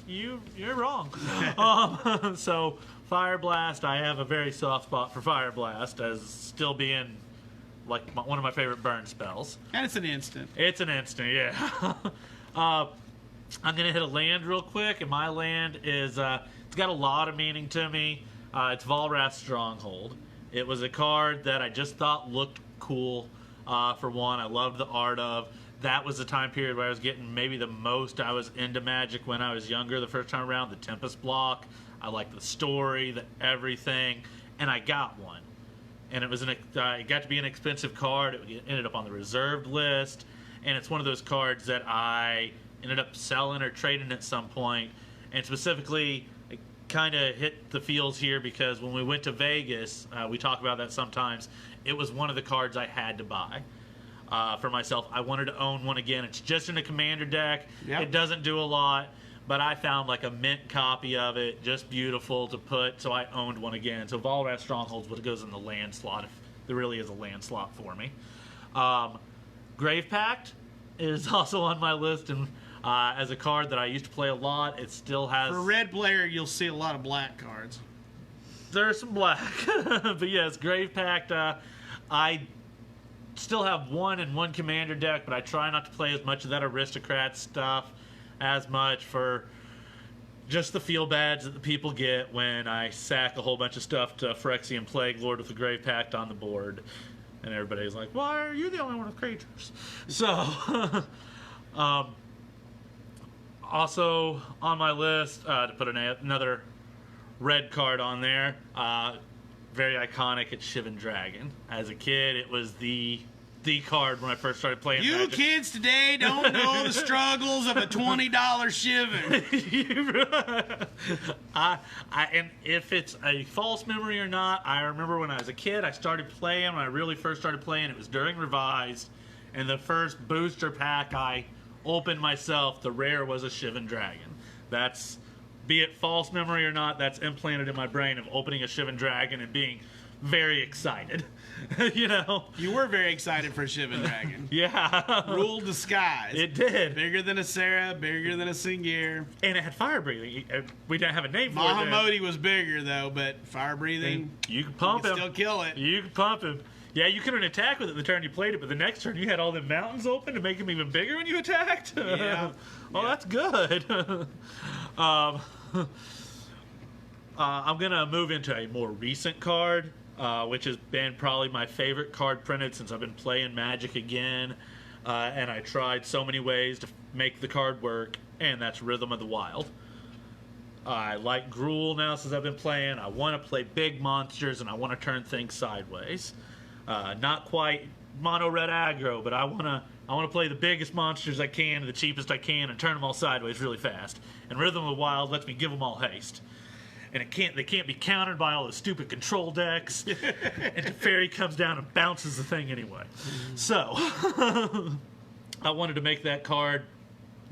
You're wrong. So Fire Blast, I have a very soft spot for Fire Blast as still being like one of my favorite burn spells. And it's an instant. It's an instant, yeah. I'm going to hit a land real quick, and my land is, it's got a lot of meaning to me. It's Volrath's Stronghold. It was a card that I just thought looked cool, for one. I loved the art of. That was the time period where I was getting maybe the most I was into Magic when I was younger the first time around, the Tempest block. I liked the story, the everything, and I got one. And it got to be an expensive card. It ended up on the reserved list, and it's one of those cards that I ended up selling or trading at some point. And specifically, it kind of hit the feels here because when we went to Vegas, we talk about that sometimes, it was one of the cards I had to buy for myself. I wanted to own one again. It's just in a commander deck. Yep. It doesn't do a lot. But I found like a mint copy of it, just beautiful to put, so I owned one again. So Volrath's Stronghold's what goes in the land slot, if there really is a land slot for me. Grave Pact is also on my list, and as a card that I used to play a lot, it still has... For a red player, you'll see a lot of black cards. There's some black, but yes, Grave Pact, I still have one in one commander deck, but I try not to play as much of that aristocrat stuff as much for just the feel badge that the people get when I sack a whole bunch of stuff to Phyrexian Plague Lord with the Grave Pact on the board. And everybody's like, why are you the only one with creatures? So, also on my list, to put another red card on there, very iconic, it's Shivan Dragon. As a kid, it was the card when I first started playing You Magic. kids today don't know the struggles of a $20 Shivan. And if it's a false memory or not, I remember when I was a kid, I started playing. When I really first started playing, it was during Revised, and the first booster pack I opened myself, the rare was a Shivan Dragon. That's, be it false memory or not, that's implanted in my brain of opening a Shivan Dragon and being very excited. You know? You were very excited for Shivan Dragon. Yeah. Ruled the skies. It did. Bigger than a Sarah, bigger than a Singir. And it had fire breathing. We didn't have a name for it. Mahamodi was bigger, though, but fire breathing, you could pump him. still kill it. You could pump him. Yeah, you couldn't attack with it the turn you played it, but the next turn you had all the mountains open to make them even bigger when you attacked. Yeah. Well, that's good. I'm going to move into a more recent card, which has been probably my favorite card printed since I've been playing Magic again. And I tried so many ways to make the card work, and that's Rhythm of the Wild. I like Gruul now since I've been playing. I want to play big monsters, and I want to turn things sideways. Not quite mono red aggro, but I want to play the biggest monsters I can, the cheapest I can, and turn them all sideways really fast. And Rhythm of the Wild lets me give them all haste. And they can't be countered by all the stupid control decks. And Teferi comes down and bounces the thing anyway. So I wanted to make that card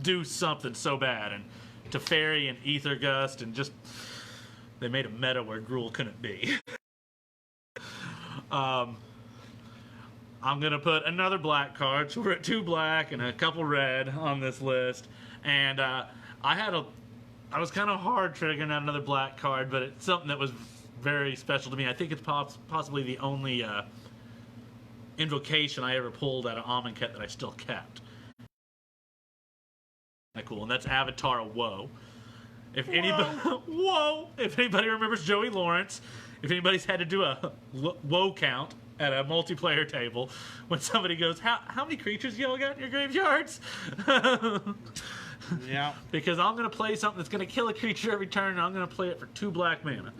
do something so bad, and Teferi and Ether Gust, and just they made a meta where Gruul couldn't be. I'm gonna put another black card, so we're at 2 black and a couple red on this list, and I was kind of hard figuring out another black card, but it's something that was very special to me. I think it's possibly the only invocation I ever pulled out of Amonkhet that I still kept. Cool, and that's Avatar of Woe. If anybody, whoa! If anybody remembers Joey Lawrence, if anybody's had to do a woe count at a multiplayer table, when somebody goes, "How many creatures y'all got in your graveyards?" Yeah. Because I'm going to play something that's going to kill a creature every turn, and I'm going to play it for 2 black mana.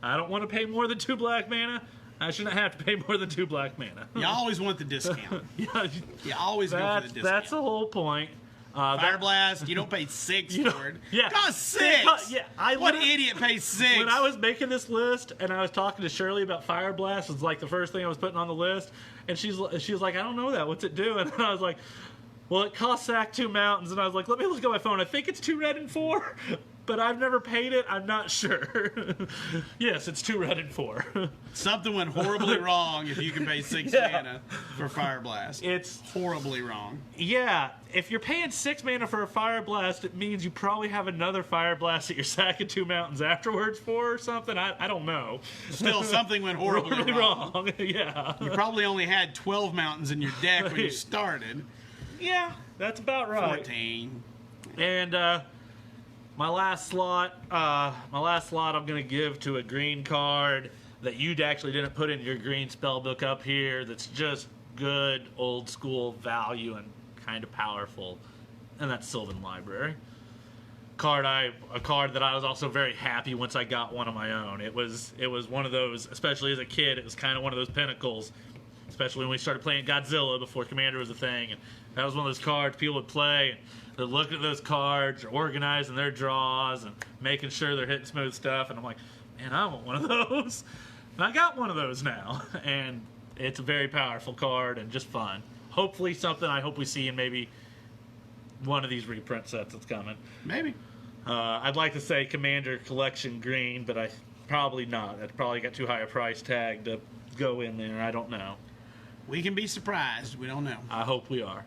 I don't want to pay more than 2 black mana. I shouldn't have to pay more than 2 black mana. You always want the discount. Yeah, You always go for the discount. That's the whole point. Fire Blast, you don't pay 6 for it. Yeah. Cost 6! Yeah, what idiot pays 6? When I was making this list, and I was talking to Shirley about Fire Blast, it was like the first thing I was putting on the list, and she was like, I don't know that. What's it doing? And I was like, well, it costs sack 2 mountains, and I was like, let me look at my phone. I think it's 2 red and 4, but I've never paid it. I'm not sure. Yes, it's 2 red and 4. Something went horribly wrong if you can pay 6 mana for Fire Blast. It's horribly wrong. Yeah, if you're paying 6 mana for a Fire Blast, it means you probably have another Fire Blast that you're sacking 2 mountains afterwards for or something. I don't know. Still, something went horribly wrong. Yeah. You probably only had 12 mountains in your deck when you started. Yeah, that's about right. 14. And my last slot I'm going to give to a green card that you actually didn't put in your green spell book up here that's just good old school value and kind of powerful, and that's Sylvan Library. A card that I was also very happy once I got one of my own. It was one of those, especially as a kid, it was kind of one of those pinnacles, especially when we started playing Godzilla before Commander was a thing, and that was one of those cards people would play, and they're looking at those cards, they're organizing their draws, and making sure they're hitting smooth stuff, and I'm like, man, I want one of those. And I got one of those now, and it's a very powerful card and just fun. Hopefully something I hope we see in maybe one of these reprint sets that's coming. Maybe. I'd like to say Commander Collection Green, but I probably not. That's probably got too high a price tag to go in there. I don't know. We can be surprised. We don't know. I hope we are.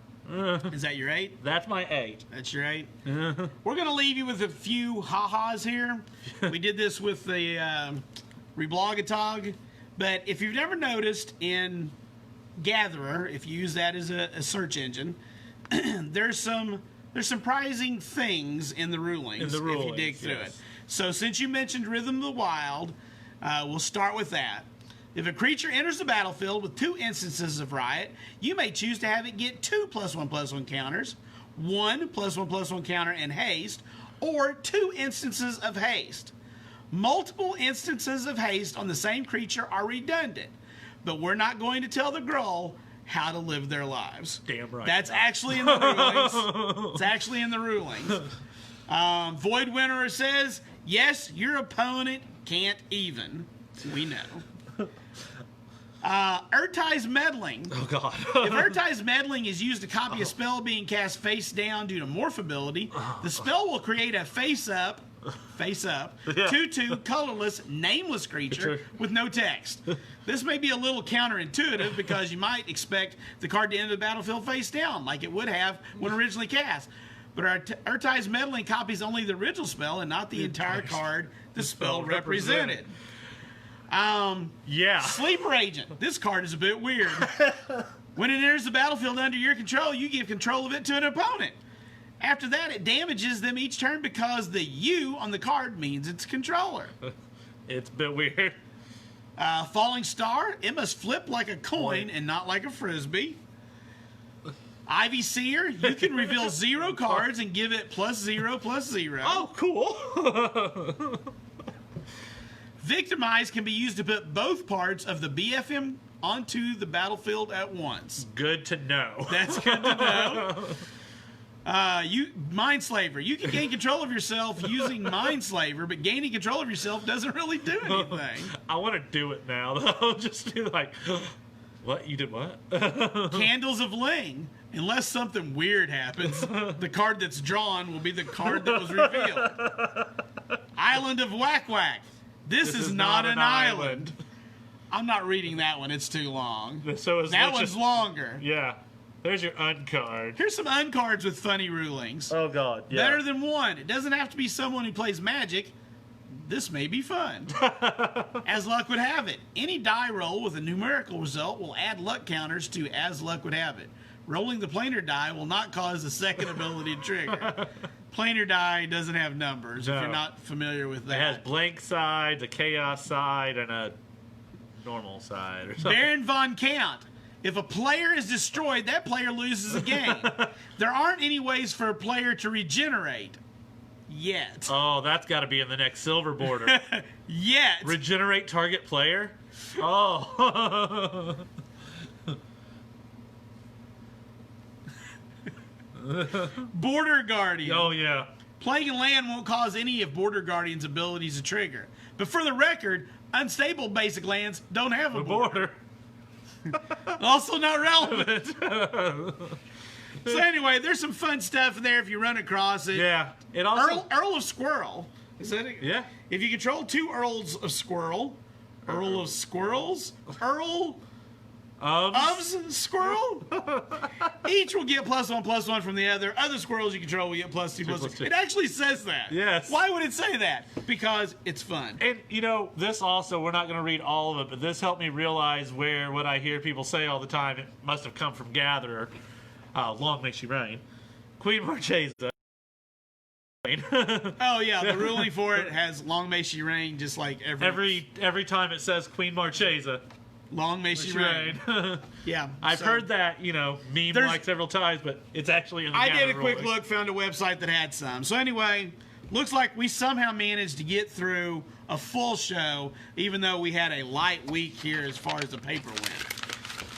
Is that your 8? That's my 8. That's your 8? We're going to leave you with a few ha-has here. We did this with the Reblogatog. But if you've never noticed in Gatherer, if you use that as a search engine, there's some surprising things in the rulings, if you dig through it. So since you mentioned Rhythm of the Wild, we'll start with that. If a creature enters the battlefield with 2 instances of Riot, you may choose to have it get 2 +1/+1 counters, 1 +1/+1 counter and haste, or 2 instances of haste. Multiple instances of haste on the same creature are redundant, but we're not going to tell the Gruul how to live their lives. Damn right. That's actually in the rulings. It's actually in the rulings. Void Winterer says, yes, your opponent can't even. We know. Urtai's Meddling. Oh, God. If Urtai's Meddling is used to copy a spell being cast face down due to morph ability, the spell will create a face-up, 2/2 colorless, nameless creature with no text. This may be a little counterintuitive because you might expect the card to enter the battlefield face down, like it would have when originally cast. But Urtai's Meddling copies only the original spell and not the entire card the spell represented. Yeah. Sleeper Agent. This card is a bit weird. When it enters the battlefield under your control, you give control of it to an opponent. After that, it damages them each turn because the U on the card means its controller. It's a bit weird. Falling Star. It must flip like a coin and not like a frisbee. Ivy Seer. You can reveal 0 cards and give it +0/+0. Oh, cool. Victimize can be used to put both parts of the BFM onto the battlefield at once. Good to know. That's good to know. Mindslaver. You can gain control of yourself using Mindslaver, but gaining control of yourself doesn't really do anything. I want to do it now, though. Just be like, what? You did what? Candles of Ling. Unless something weird happens, the card that's drawn will be the card that was revealed. Island of Whack Whack. This is not an island. I'm not reading that one. It's too long. So that one's longer. Yeah. There's your uncard. Here's some uncards with funny rulings. Oh, God. Yeah. Better than one. It doesn't have to be someone who plays Magic. This may be fun. As luck would have it, any die roll with a numerical result will add luck counters to as luck would have it. Rolling the planar die will not cause a second ability to trigger. Planar die doesn't have numbers, if you're not familiar with that. It has blank sides, a chaos side, and a normal side or something. Baron von Count. If a player is destroyed, that player loses a game. There aren't any ways for a player to regenerate. Yet. Oh, that's got to be in the next silver border. Yet. Regenerate target player? Oh. Border Guardian. Oh, yeah. Playing a land won't cause any of Border Guardian's abilities to trigger. But for the record, unstable basic lands don't have a border. Also not relevant. So anyway, there's some fun stuff there if you run across it. Yeah. It also Earl of Squirrel. Is that it? Yeah. If you control 2 Earls of Squirrel, Earl of Squirrels, Earl of Squirrel, each will get +1/+1 from the other. Other squirrels you control will get +2/+2. It actually says that. Yes. Why would it say that? Because it's fun. And, you know, this also, we're not going to read all of it, but this helped me realize what I hear people say all the time. It must have come from Gatherer. Long may she reign. Queen Marchesa. Oh, yeah, the ruling for it has long may she reign, just like every time it says Queen Marchesa. Long may she reign. Yeah. I've heard that, meme like several times, but it's actually in the I did a quick ruling. look, found a website that had some. So anyway, looks like we somehow managed to get through a full show, even though we had a light week here as far as the paper went.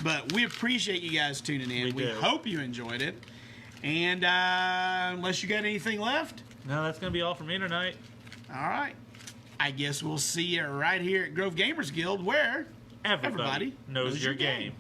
But we appreciate you guys tuning in. We hope you enjoyed it. And unless you got anything left? No, that's going to be all from me tonight. All right. I guess we'll see you right here at Grove Gamers Guild, where... Everybody knows your game.